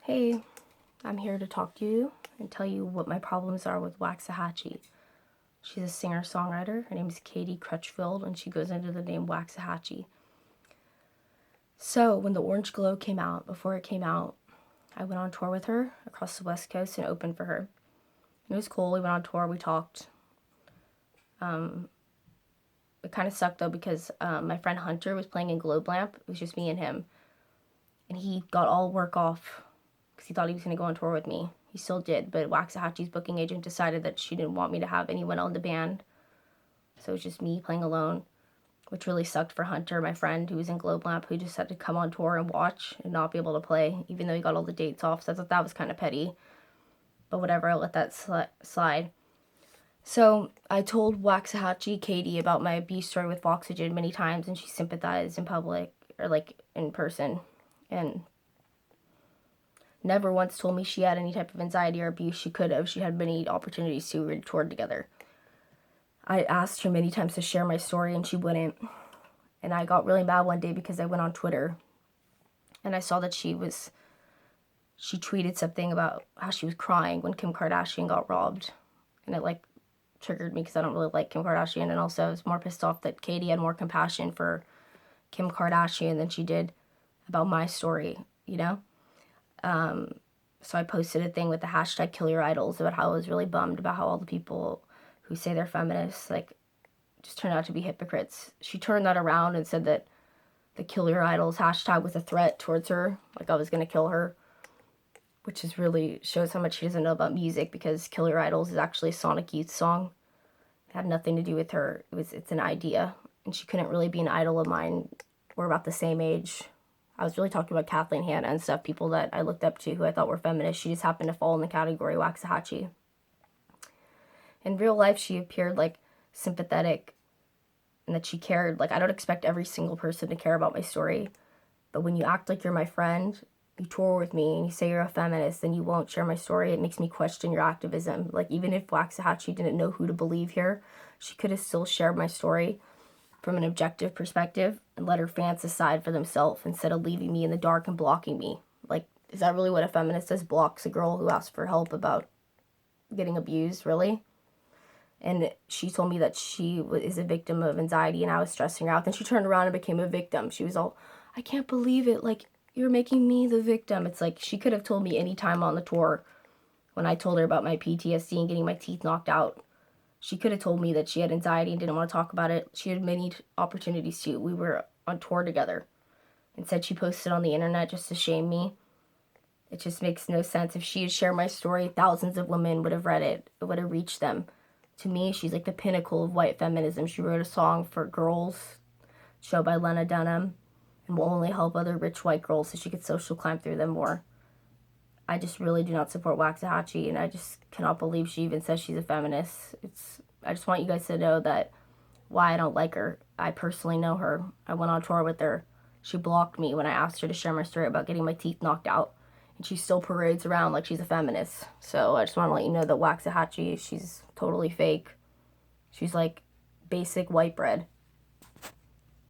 Hey, I'm here to talk to you and tell you what my problems are with Waxahatchee. She's a singer-songwriter. Her name is Katie Crutchfield, and she goes under the name Waxahatchee. So, when the Orange Glow came out, before it came out, I went on tour with her across the West Coast and opened for her. It was cool. We went on tour. We talked. It kind of sucked, though, because my friend Hunter was playing in Globelamp. It was just me and him. And he got all work off because he thought he was going to go on tour with me. He still did, but Waxahatchee's booking agent decided that she didn't want me to have anyone on the band. So it was just me playing alone, which really sucked for Hunter, my friend who was in Globelamp, who just had to come on tour and watch and not be able to play, even though he got all the dates off. So I thought that was kind of petty. But whatever, I let that slide. So I told Waxahatchee Katie about my abuse story with Voxygen many times, and she sympathized in public, or like in person, and never once told me she had any type of anxiety or abuse. She could have. She had many opportunities to. We toured together. I asked her many times to share my story, and she wouldn't. And I got really mad one day because I went on Twitter, and I saw that she tweeted something about how she was crying when Kim Kardashian got robbed. And it, triggered me because I don't really like Kim Kardashian. And also I was more pissed off that Katie had more compassion for Kim Kardashian than she did about my story, you know? So I posted a thing with the hashtag Kill Your Idols about how I was really bummed about how all the people who say they're feminists, just turned out to be hypocrites. She turned that around and said that the Kill Your Idols hashtag was a threat towards her, like I was going to kill her, which is really shows how much she doesn't know about music, because Kill Your Idols is actually a Sonic Youth song. It had nothing to do with her. It's an idea, and she couldn't really be an idol of mine. We're about the same age. I was really talking about Kathleen Hanna and stuff, people that I looked up to who I thought were feminists. She just happened to fall in the category Waxahatchee. In real life, she appeared sympathetic and that she cared. I don't expect every single person to care about my story, but when you act like you're my friend, you tour with me, and you say you're a feminist, and you won't share my story, it makes me question your activism. Even if Waxahatchee didn't know who to believe here, she could have still shared my story from an objective perspective and let her fans decide for themselves instead of leaving me in the dark and blocking me. Is that really what a feminist does? Blocks a girl who asks for help about getting abused, really? And she told me that she is a victim of anxiety and I was stressing her out. Then she turned around and became a victim. She was all, I can't believe it. You're making me the victim. It's she could have told me any time on the tour when I told her about my PTSD and getting my teeth knocked out. She could have told me that she had anxiety and didn't want to talk about it. She had many opportunities to. We were on tour together. Instead, she posted on the internet just to shame me. It just makes no sense. If she had shared my story, thousands of women would have read it. It would have reached them. To me, she's the pinnacle of white feminism. She wrote a song for girls, show by Lena Dunham, and will only help other rich white girls so she could social climb through them more. I just really do not support Waxahatchee, and I just cannot believe she even says she's a feminist. I just want you guys to know that why I don't like her. I personally know her. I went on tour with her. She blocked me when I asked her to share my story about getting my teeth knocked out, and she still parades around like she's a feminist. So I just want to let you know that Waxahatchee, she's totally fake. She's basic white bread.